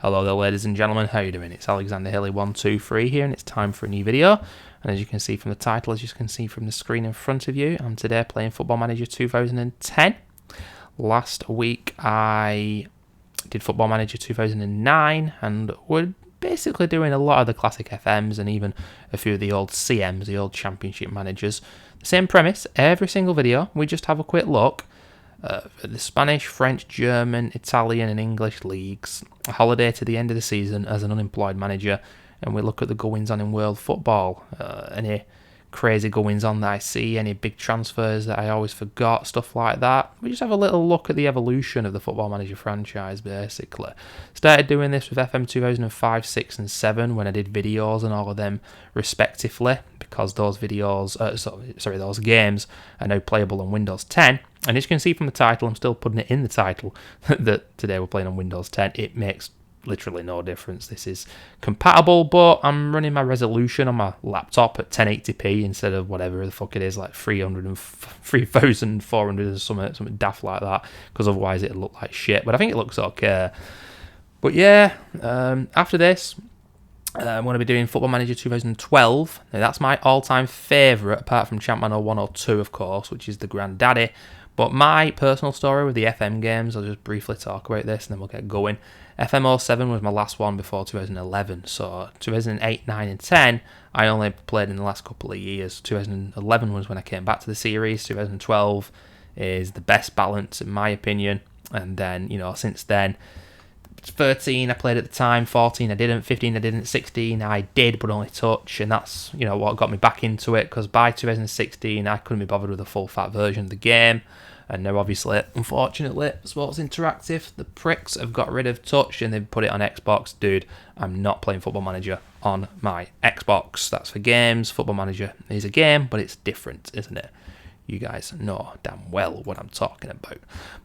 Hello there, ladies and gentlemen, how you doing? It's Alexander Hilly123 here, and it's time for a new video. And as you can see from the title, as you can see from the screen in front of you, I'm today playing Football Manager 2010. Last week I did Football Manager 2009, and we're basically doing a lot of the classic FMs and even a few of the old CMs, the old Championship managers. The same premise, every single video, we just have a quick look at the Spanish, French, German, Italian and English leagues, a holiday to the end of the season as an unemployed manager, and we look at the goings on in world football, any crazy goings on that I see, any big transfers that I always forgot, stuff like that. We just have a little look at the evolution of the Football Manager franchise, basically. Started doing this with FM 2005, 6 and 7 when I did videos on all of them respectively, because those videos, those games are now playable on Windows 10. And as you can see from the title, I'm still putting it in the title that today we're playing on Windows 10. It makes literally no difference. This is compatible, but I'm running my resolution on my laptop at 1080p instead of whatever the fuck it is, like 3,400 or something daft like that, because otherwise it'll look like shit. But I think it looks okay. But yeah, after this, I'm going to be doing Football Manager 2012. Now that's my all-time favourite, apart from Champman 01 or 2, of course, which is the granddaddy. But my personal story with the FM games, I'll just briefly talk about this and then we'll get going. FM 07 was my last one before 2011, so 2008, 9 and 10 I only played in the last couple of years. 2011 was when I came back to the series. 2012 is the best balance in my opinion, and then, you know, since then, 13 I played at the time, 14 I didn't, 15 I didn't, 16 I did but only touch, and that's, you know, what got me back into it, because by 2016 I couldn't be bothered with a full fat version of the game. And now, obviously, unfortunately, Sports Interactive, the pricks, have got rid of touch and they've put it on Xbox. Dude, I'm not playing Football Manager on my Xbox. That's for games. Football Manager is a game, but it's different, isn't it? You guys know damn well what I'm talking about.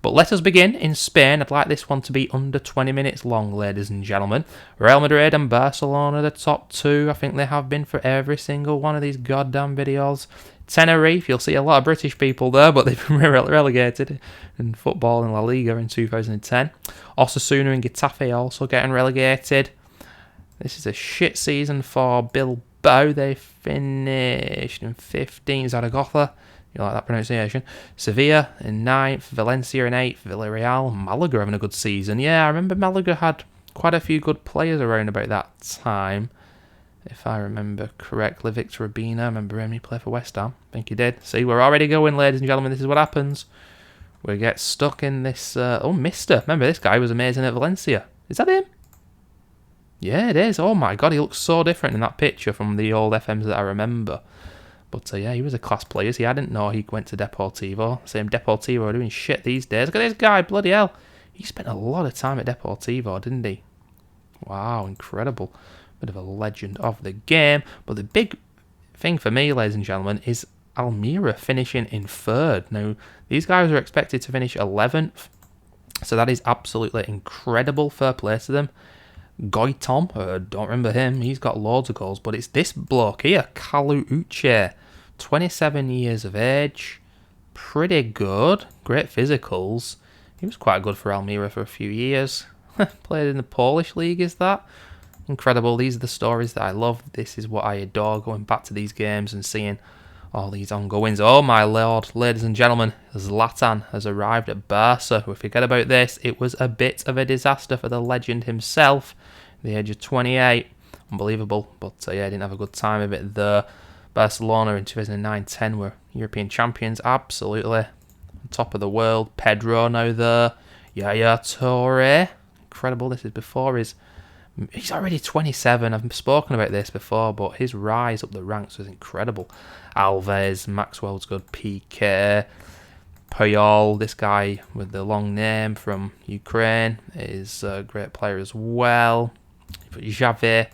But let us begin in Spain. I'd like this one to be under 20 minutes long, ladies and gentlemen. Real Madrid and Barcelona, the top two. I think they have been for every single one of these goddamn videos. Tenerife, you'll see a lot of British people there, but they've been relegated in football in La Liga in 2010. Osasuna and Getafe also getting relegated. This is a shit season for Bilbao. They finished in 15th. Zaragoza, you like that pronunciation? Sevilla in 9th, Valencia in 8th, Villarreal, Malaga having a good season. Yeah, I remember Malaga had quite a few good players around about that time. If I remember correctly, Victor Urbina, I remember him, he played for West Ham. I think he did. See, we're already going, ladies and gentlemen. This is what happens. We get stuck in this... Mister. Remember, this guy was amazing at Valencia. Is that him? Yeah, it is. Oh my god, he looks so different in that picture from the old FMs that I remember. But yeah, he was a class player. See, I didn't know he went to Deportivo. Same Deportivo are doing shit these days. Look at this guy, bloody hell. He spent a lot of time at Deportivo, didn't he? Wow, incredible. Bit of a legend of the game. But the big thing for me, ladies and gentlemen, is Almeria finishing in 3rd. Now, these guys are expected to finish 11th, so that is absolutely incredible. Fair play to them. Goitom, don't remember him, he's got loads of goals, but it's this bloke here, Kalu Uche, 27 years of age, pretty good, great physicals. He was quite good for Almeria for a few years. Played in the Polish league, is that? Incredible. These are the stories that I love. This is what I adore, going back to these games and seeing all these ongoings. Oh my lord, ladies and gentlemen, Zlatan has arrived at Barca. We forget about this. It was a bit of a disaster for the legend himself at the age of 28. Unbelievable. But yeah, I didn't have a good time of it there. Barcelona in 2009-10 were European champions. Absolutely on top of the world. Pedro now there. Yaya Toure. Incredible. This is before he's already 27. I've spoken about this before, but his rise up the ranks was incredible. Alves, Maxwell's good, Piqué, Puyol, this guy with the long name from Ukraine, is a great player as well. Xavi,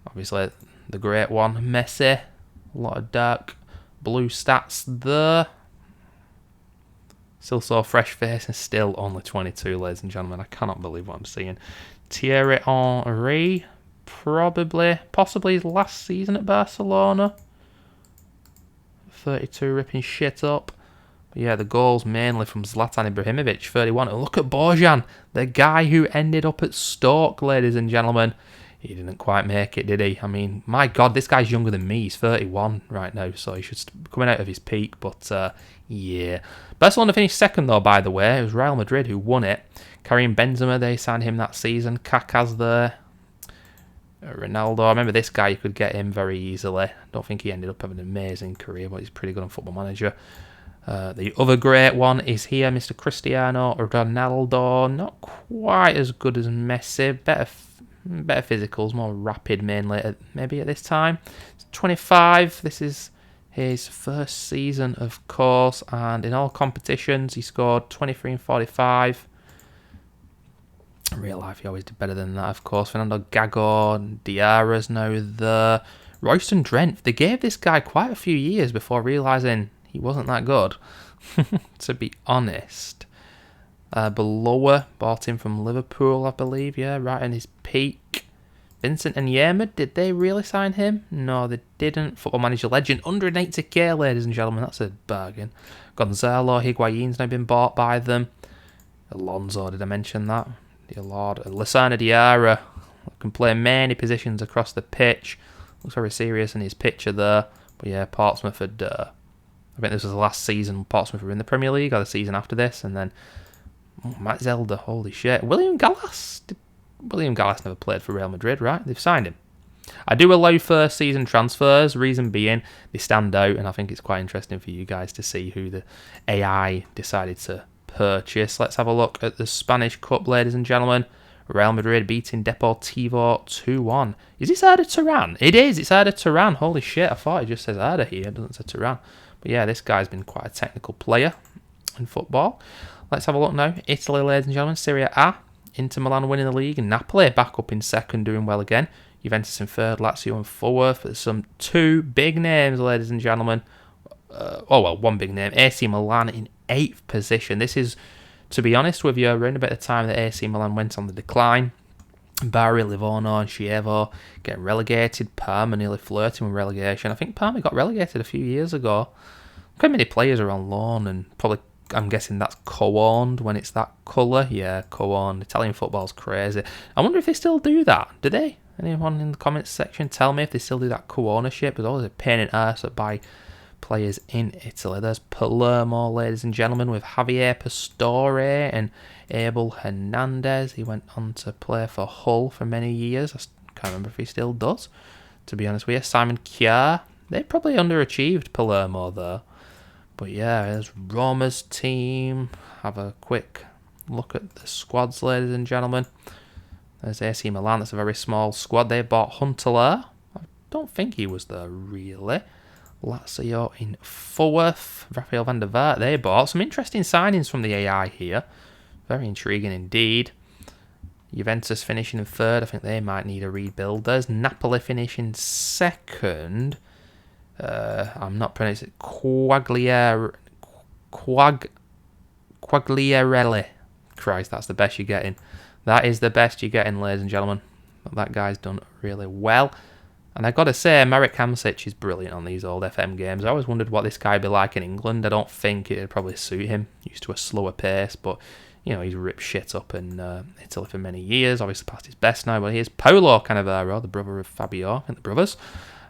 obviously the great one. Messi, a lot of dark blue stats there. Still so fresh face and still only 22, ladies and gentlemen. I cannot believe what I'm seeing. Thierry Henry, possibly his last season at Barcelona. 32 ripping shit up. But yeah, the goals mainly from Zlatan Ibrahimovic, 31. And look at Bojan, the guy who ended up at Stoke, ladies and gentlemen. He didn't quite make it, did he? I mean, my God, this guy's younger than me. He's 31 right now, so he should be coming out of his peak. But yeah. Barcelona finished second, though, by the way. It was Real Madrid who won it. Karim Benzema, they signed him that season. Kaká's there. Ronaldo, I remember this guy, you could get him very easily. I don't think he ended up having an amazing career, but he's pretty good on Football Manager. The other great one is here, Mr. Cristiano Ronaldo. Not quite as good as Messi. Better physicals, more rapid mainly, maybe at this time. 25, this is his first season, of course, and in all competitions he scored 23 and 45. In real life, he always did better than that, of course. Fernando Gago, Diarra's now there. Royston Drenthe, they gave this guy quite a few years before realising he wasn't that good, to be honest. Belower, bought him from Liverpool, I believe, yeah, right in his peak. Vincent and Yerma, did they really sign him? No, they didn't. Football Manager legend, 180k, ladies and gentlemen, that's a bargain. Gonzalo Higuain's now been bought by them. Alonso, did I mention that? Dear Lord. Lassana Diarra can play many positions across the pitch. Looks very serious in his picture there. But yeah, Portsmouth had... I think this was the last season Portsmouth were in the Premier League, or the season after this. And then... Matt Zelda, holy shit. William Gallas? William Gallas never played for Real Madrid, right? They've signed him. I do allow first season transfers, reason being they stand out, and I think it's quite interesting for you guys to see who the AI decided to purchase. Let's have a look at the Spanish Cup, ladies and gentlemen. Real Madrid beating Deportivo 2-1. Is this Arda Turan? It is, it's Arda Turan. Holy shit, I thought it just says Arda here, it doesn't say Turan. But yeah, this guy's been quite a technical player in football. Let's have a look now. Italy, ladies and gentlemen, Serie A. Inter Milan winning the league, and Napoli back up in second, doing well again. Juventus in third, Lazio in fourth. There's some two big names, ladies and gentlemen. One big name. AC Milan in 8th position. This is, to be honest with you, around about the time that AC Milan went on the decline. Bari, Livorno and Chievo getting relegated. Parma nearly flirting with relegation. I think Parma got relegated a few years ago. Quite many players are on loan, and probably, I'm guessing that's co-owned when it's that colour. Yeah, co-owned. Italian football's crazy. I wonder if they still do that. Do they? Anyone in the comments section tell me if they still do that co-ownership? There's always a pain in the arse that buy players in Italy. There's Palermo, ladies and gentlemen, with Javier Pastore and Abel Hernandez. He went on to play for Hull for many years. I can't remember if he still does, to be honest with you. Simon Kjaer. They probably underachieved, Palermo, though. But yeah, there's Roma's team. Have a quick look at the squads, ladies and gentlemen. There's AC Milan. That's a very small squad. They bought Huntelaar. I don't think he was there, really. Lazio in 4th. Rafael van der Vaart. They bought some interesting signings from the AI here. Very intriguing indeed. Juventus finishing in 3rd. I think they might need a rebuild. There's Napoli finishing 2nd. I'm not pronouncing it. Quagliarelli. Christ, that's the best you're getting. That is the best you're getting, ladies and gentlemen. That guy's done really well. And I've got to say, Marek Hamsik is brilliant on these old FM games. I always wondered what this guy would be like in England. I don't think it would probably suit him. Used to a slower pace, but, you know, he's ripped shit up in Italy for many years. Obviously past his best now. But here's Paolo Cannavaro, the brother of Fabio, I think the brothers.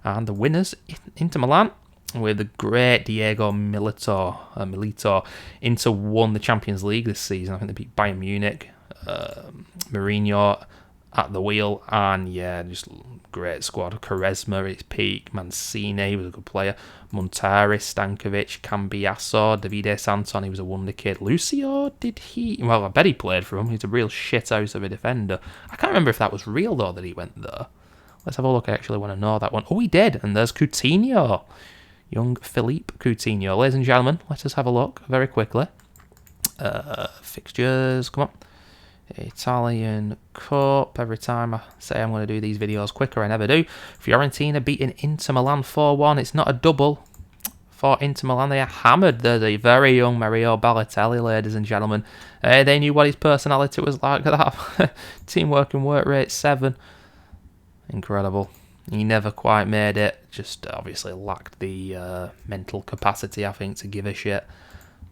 And the winners, Inter Milan, with the great Diego Milito. Inter won the Champions League this season. I think they beat Bayern Munich. Mourinho at the wheel, and yeah, just great squad. Quaresma at his peak, Mancini, he was a good player, Montari, Stankovic, Cambiasso, Davide Santon, he was a wonder kid. Lucio, did he? Well, I bet he played for him. He's a real shithouse of a defender. I can't remember if that was real though, that he went there. Let's have a look. I actually want to know that one. Oh, he did, and there's Coutinho, young Philippe Coutinho. Ladies and gentlemen, let us have a look very quickly. Fixtures, come on. Italian Cup. Every time I say I'm going to do these videos quicker, I never do. Fiorentina beating Inter Milan 4-1. It's not a double for Inter Milan. They are hammered. There's a very young Mario Balotelli, ladies and gentlemen. They knew what his personality was like. That teamwork and work rate 7. Incredible. He never quite made it. Just obviously lacked the mental capacity, I think, to give a shit.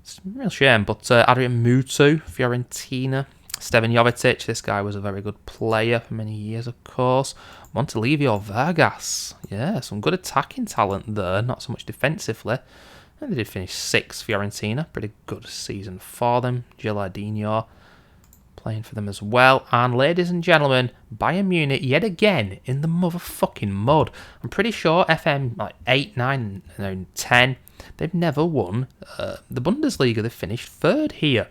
It's a real shame. But Adrian Mutu, Fiorentina. Stevan Jovetic, this guy was a very good player for many years, of course. Montelivo Vargas, yeah, some good attacking talent there, not so much defensively. And they did finish 6th, Fiorentina, pretty good season for them. Gilardino playing for them as well. And ladies and gentlemen, Bayern Munich yet again in the motherfucking mud. I'm pretty sure FM like 8, 9, 10, they've never won the Bundesliga. They've finished 3rd here.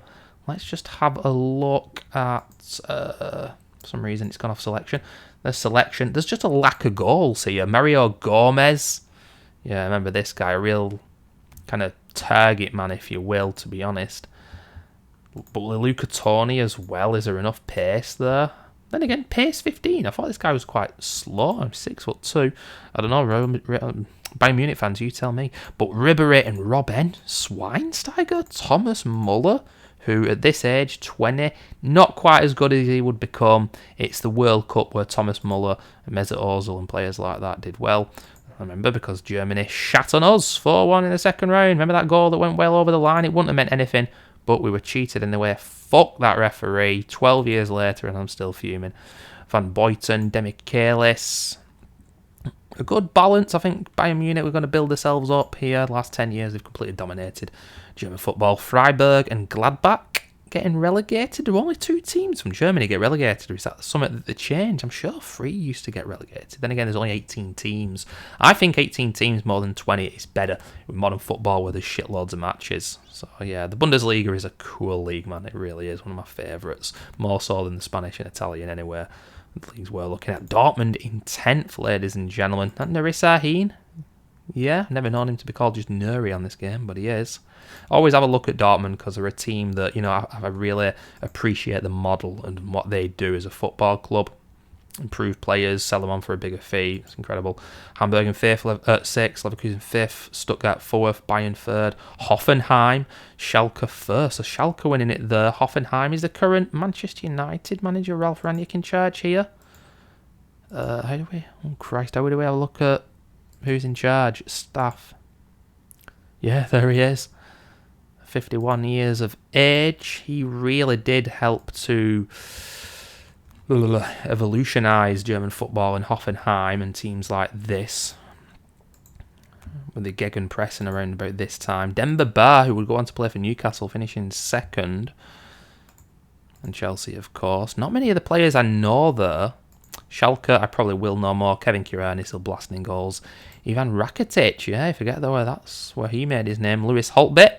Let's just have a look at, for some reason it's gone off selection. There's just a lack of goals here. Mario Gomez. Yeah, I remember this guy, a real kind of target man, if you will, to be honest. But Luca Toni as well. Is there enough pace there? Then again, pace 15. I thought this guy was quite slow. I'm 6'2". I don't know, Bayern Munich fans, you tell me. But Ribéry and Robben, Schweinsteiger, Thomas Muller, who at this age, 20, not quite as good as he would become. It's the World Cup where Thomas Muller and Mesut Ozil and players like that did well. I remember because Germany shat on us 4-1 in the second round. Remember that goal that went well over the line? It wouldn't have meant anything, but we were cheated in the way. Fuck that referee. 12 years later and I'm still fuming. Van Buiten, Demichelis. A good balance. I think Bayern Munich were going to build themselves up here. The last 10 years they've completely dominated German football. Freiburg and Gladbach getting relegated. There were only 2 teams from Germany get relegated. Is that something that they changed? I'm sure 3 used to get relegated. Then again, there's only 18 teams. I think 18 teams more than 20 is better with modern football where there's shitloads of matches. So yeah, the Bundesliga is a cool league, man. It really is one of my favourites. More so than the Spanish and Italian anywhere. The leagues we're looking at. Dortmund in 10th, ladies and gentlemen. And Nuri Sahin. Yeah, never known him to be called just Nuri on this game, but he is. Always have a look at Dortmund because they're a team that, you know, I really appreciate the model and what they do as a football club. Improve players, sell them on for a bigger fee. It's incredible. Hamburg in 6th, Leverkusen 5th, Stuttgart 4th, Bayern 3rd, Hoffenheim, Schalke 1st. So Schalke winning it there. Hoffenheim is the current Manchester United manager, Ralf Rangnick, in charge here. How do we have a look at who's in charge? Staff. Yeah, there he is. 51 years of age. He really did help to evolutionise German football in Hoffenheim and teams like this. With the Gegenpressing around about this time. Demba Ba, who would go on to play for Newcastle, finishing 2nd. And Chelsea, of course. Not many of the players I know there. Schalke, I probably will know more. Kevin Kirani still blasting goals. Ivan Rakitic, yeah, I forget though, that's where he made his name. Lewis Holtby,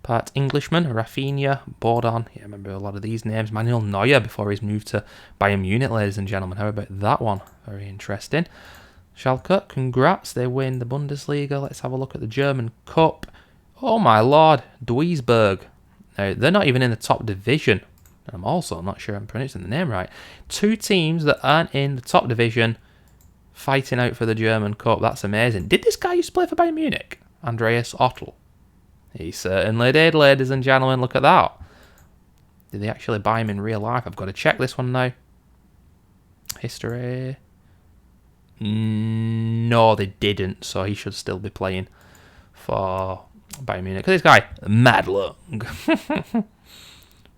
part Englishman. Rafinha, Bordon, yeah, I remember a lot of these names. Manuel Neuer before he's moved to Bayern Munich, ladies and gentlemen. How about that one? Very interesting. Schalke, congrats, they win the Bundesliga. Let's have a look at the German Cup. Oh my lord, Duisburg. Now, they're not even in the top division. I'm also not sure I'm pronouncing the name right. 2 teams that aren't in the top division fighting out for the German Cup. That's amazing. Did this guy used to play for Bayern Munich? Andreas Ottel. He certainly did, ladies and gentlemen. Look at that. Did they actually buy him in real life? I've got to check this one now. History. No, they didn't. So he should still be playing for Bayern Munich. Because this guy, mad long.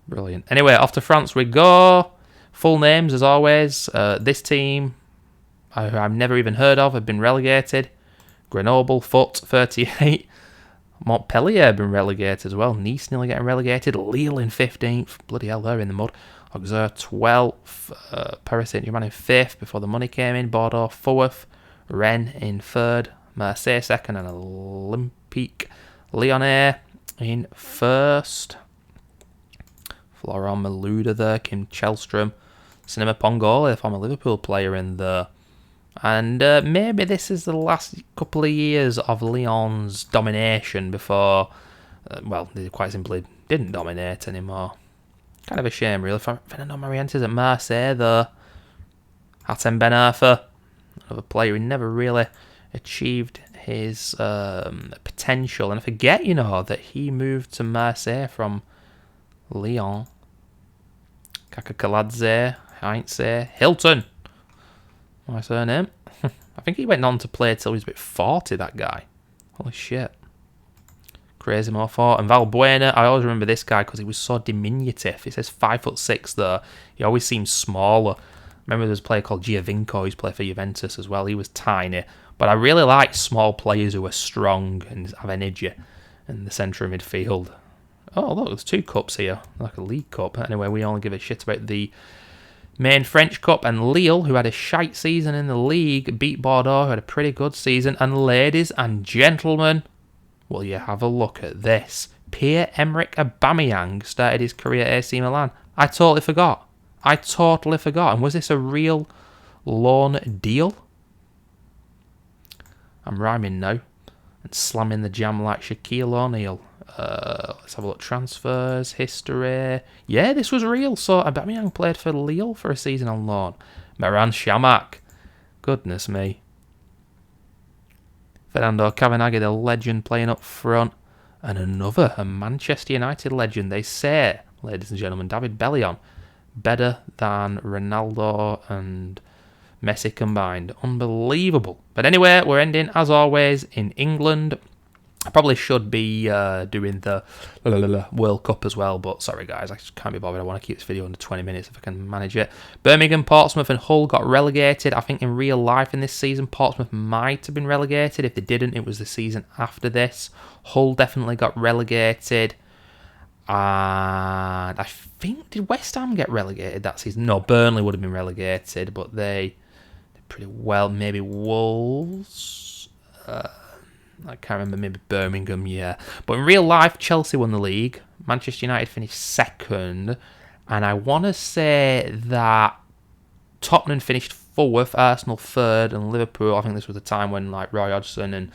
Brilliant. Anyway, off to France we go. Full names, as always. This team, I've never even heard of, have been relegated. Grenoble, Foot, 38. Montpellier have been relegated as well. Nice nearly getting relegated. Lille in 15th. Bloody hell, they're in the mud. Auxerre 12th. Paris Saint-Germain in 5th before the money came in. Bordeaux 4th. Rennes in 3rd. Marseille 2nd. And Olympique Lyonnais in 1st. Florent Malouda there. Kim Chelstrom. Cinema Pongole, the former Liverpool player, in there. And maybe this is the last couple of years of Lyon's domination before, well, they quite simply didn't dominate anymore. Kind of a shame, really. Fernando Morientes at Marseille, though. Hatem Ben Arfa, another player who never really achieved his potential. And I forget, you know, that he moved to Marseille from Lyon. Kakakaladze, Heinze, Hilton. My surname. I think he went on to play till he was about 40, that guy. Holy shit. Crazy Morpho. And Valbuena, I always remember this guy because he was so diminutive. He says 5'6" though. He always seems smaller. Remember there was a player called Giovinco who's played for Juventus as well. He was tiny. But I really like small players who are strong and have energy in the centre of midfield. Oh, look, there's 2 cups here. Like a League Cup. Anyway, we only give a shit about the main French Cup. And Lille, who had a shite season in the league, beat Bordeaux, who had a pretty good season. And ladies and gentlemen, will you have a look at this? Pierre-Emerick Aubameyang started his career at AC Milan. I totally forgot. And was this a real loan deal? I'm rhyming now and slamming the jam like Shaquille O'Neal. Let's have a look. Transfers, history. Yeah, this was real. So Aubameyang played for Lille for a season on loan. Meran Shamak. Goodness me. Fernando Cavanaghi, the legend, playing up front. And a Manchester United legend. They say, ladies and gentlemen, David Bellion. Better than Ronaldo and Messi combined. Unbelievable. But anyway, we're ending, as always, in England. I probably should be doing the World Cup as well, but sorry guys, I just can't be bothered. I want to keep this video under 20 minutes if I can manage it. Birmingham, Portsmouth and Hull got relegated. I think in real life in this season, Portsmouth might have been relegated. If they didn't, it was the season after this. Hull definitely got relegated. And I think, did West Ham get relegated that season? No, Burnley would have been relegated, but they did pretty well. Maybe Wolves. I can't remember, maybe Birmingham, yeah. But in real life, Chelsea won the league. Manchester United finished second. And I want to say that Tottenham finished fourth, Arsenal third, and Liverpool, I think this was the time when like Roy Hodgson and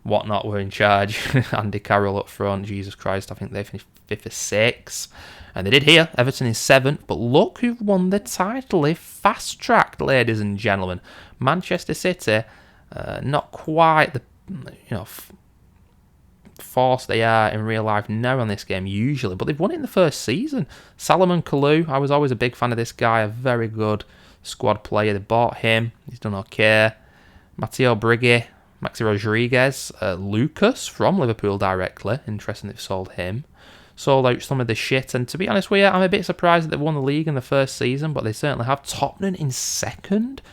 whatnot were in charge. Andy Carroll up front, Jesus Christ, I think they finished fifth or sixth. And they did here. Everton is seventh. But look who won the title. They fast-tracked, ladies and gentlemen. Manchester City, not quite the force they are in real life now on this game usually, but they've won it in the first season. Salomon Kalou, I was always a big fan of this guy, a very good squad player. They bought him, he's done okay. Matteo Brighi, Maxi Rodriguez, Lucas from Liverpool directly, interesting they've sold him. Sold out some of the shit, and to be honest with you, I'm a bit surprised that they've won the league in the first season, but they certainly have. Tottenham in second.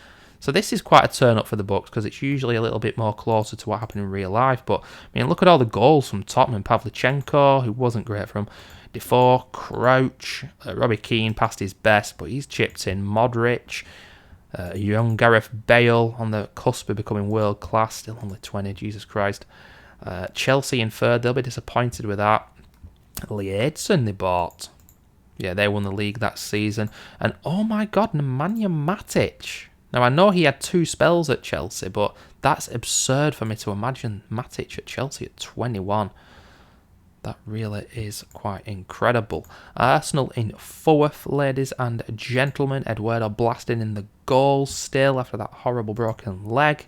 So this is quite a turn up for the Bucks because it's usually a little bit more closer to what happened in real life. But I mean, look at all the goals from Tottenham. Pavlyuchenko, who wasn't great for him. Defoe, Crouch, Robbie Keane passed his best, but he's chipped in. Modric, young Gareth Bale on the cusp of becoming world class. Still only 20, Jesus Christ. Chelsea in third, they'll be disappointed with that. Lee Edson they bought. Yeah, they won the league that season. And oh my God, Nemanja Matic. Now, I know he had 2 spells at Chelsea, but that's absurd for me to imagine Matic at Chelsea at 21. That really is quite incredible. Arsenal in fourth, ladies and gentlemen. Eduardo blasting in the goals still after that horrible broken leg.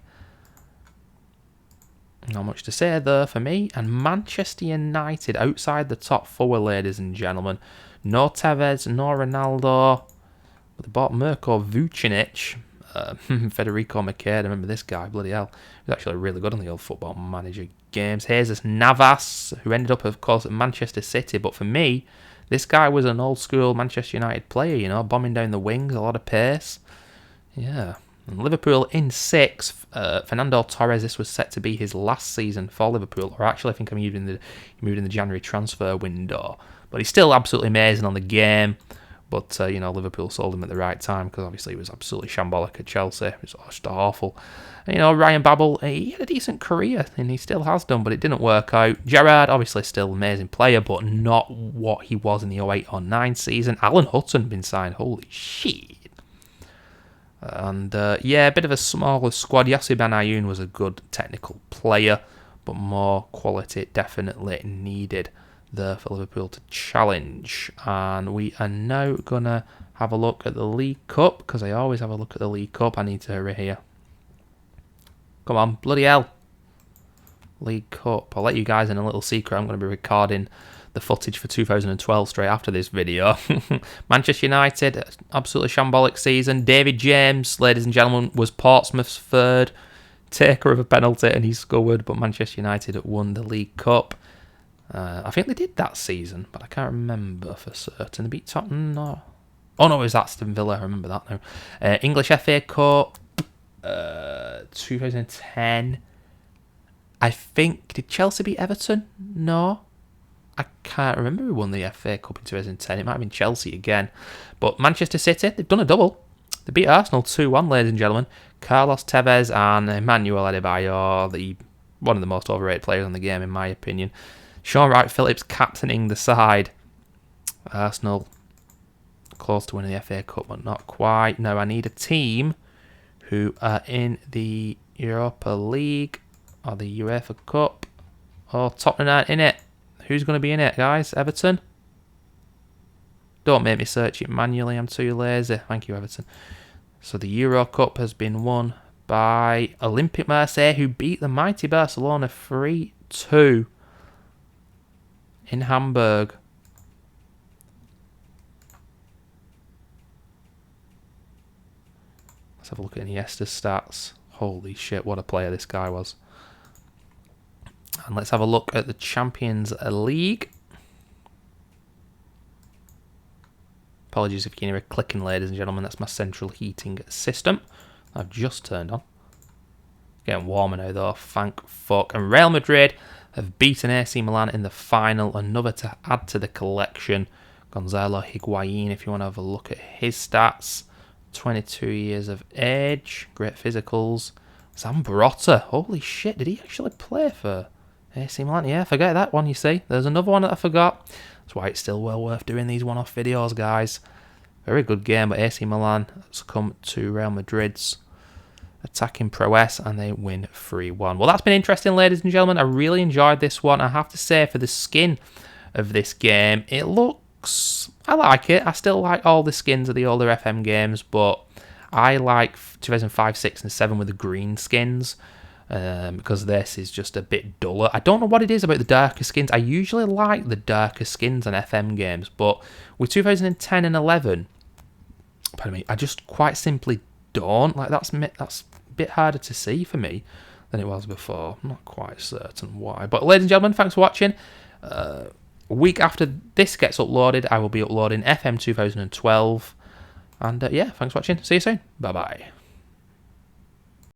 Not much to say there for me. And Manchester United outside the top 4, ladies and gentlemen. No Tevez, no Ronaldo. But they bought Mirko Vucinic. Federico Makeda, remember this guy, bloody hell. He was actually really good on the old Football Manager games. Jesus Navas, who ended up, of course, at Manchester City. But for me, this guy was an old school Manchester United player, you know, bombing down the wings, a lot of pace. Yeah. And Liverpool in 6th. Fernando Torres, this was set to be his last season for Liverpool. Or actually, I think he moved in the January transfer window. But he's still absolutely amazing on the game. But, Liverpool sold him at the right time because obviously he was absolutely shambolic at Chelsea. It was just awful. And, Ryan Babel, he had a decent career and he still has done, but it didn't work out. Gerrard, obviously still an amazing player, but not what he was in the 08-09 season. Alan Hutton been signed. Holy shit. And, a bit of a smaller squad. Yasser Benayoun was a good technical player, but more quality definitely needed there for Liverpool to challenge. And we are now going to have a look at the League Cup, because I always have a look at the League Cup. I need to hurry here. Come on, bloody hell. League Cup. I'll let you guys in a little secret. I'm going to be recording the footage for 2012 straight after this video. Manchester United, absolutely shambolic season. David James, ladies and gentlemen, was Portsmouth's third taker of a penalty and he scored, but Manchester United won the League Cup. I think they did that season, but I can't remember for certain. They beat Tottenham, no. Oh no, it was Aston Villa, I remember that now. English FA Cup, 2010. I think, did Chelsea beat Everton? No. I can't remember who won the FA Cup in 2010. It might have been Chelsea again. But Manchester City, they've done a double. They beat Arsenal 2-1, ladies and gentlemen. Carlos Tevez and Emmanuel Adebayor, one of the most overrated players in the game, in my opinion. Sean Wright-Phillips captaining the side. Arsenal close to winning the FA Cup, but not quite. Now I need a team who are in the Europa League or the UEFA Cup. Oh, Tottenham aren't in it. Who's going to be in it, guys? Everton? Don't make me search it manually. I'm too lazy. Thank you, Everton. So the Euro Cup has been won by Olympique Marseille, who beat the mighty Barcelona 3-2 in Hamburg. Let's have a look at Iniesta's stats. Holy shit, what a player this guy was. And let's have a look at the Champions League. Apologies if you can hear a clicking, ladies and gentlemen. That's my central heating system I've just turned on. Getting warmer now, though. Thank fuck. And Real Madrid have beaten AC Milan in the final. Another to add to the collection. Gonzalo Higuain, if you want to have a look at his stats. 22 years of age. Great physicals. Zambrotta. Holy shit, did he actually play for AC Milan? Yeah, forget that one, you see. There's another one that I forgot. That's why it's still well worth doing these one-off videos, guys. Very good game, but AC Milan succumb to Real Madrid's attacking prowess, and they win 3-1. Well, that's been interesting, ladies and gentlemen. I really enjoyed this one. I have to say, for the skin of this game, it looks... I like it. I still like all the skins of the older FM games, but I like 2005, 6, and 7 with the green skins. Because this is just a bit duller. I don't know what it is about the darker skins. I usually like the darker skins on FM games, but with 2010 and 11, pardon me, I just quite simply don't. Like, that's a bit harder to see for me than it was before. I'm not quite certain why. But ladies and gentlemen, thanks for watching. A week after this gets uploaded, I will be uploading FM 2012. And yeah, thanks for watching. See you soon. Bye-bye.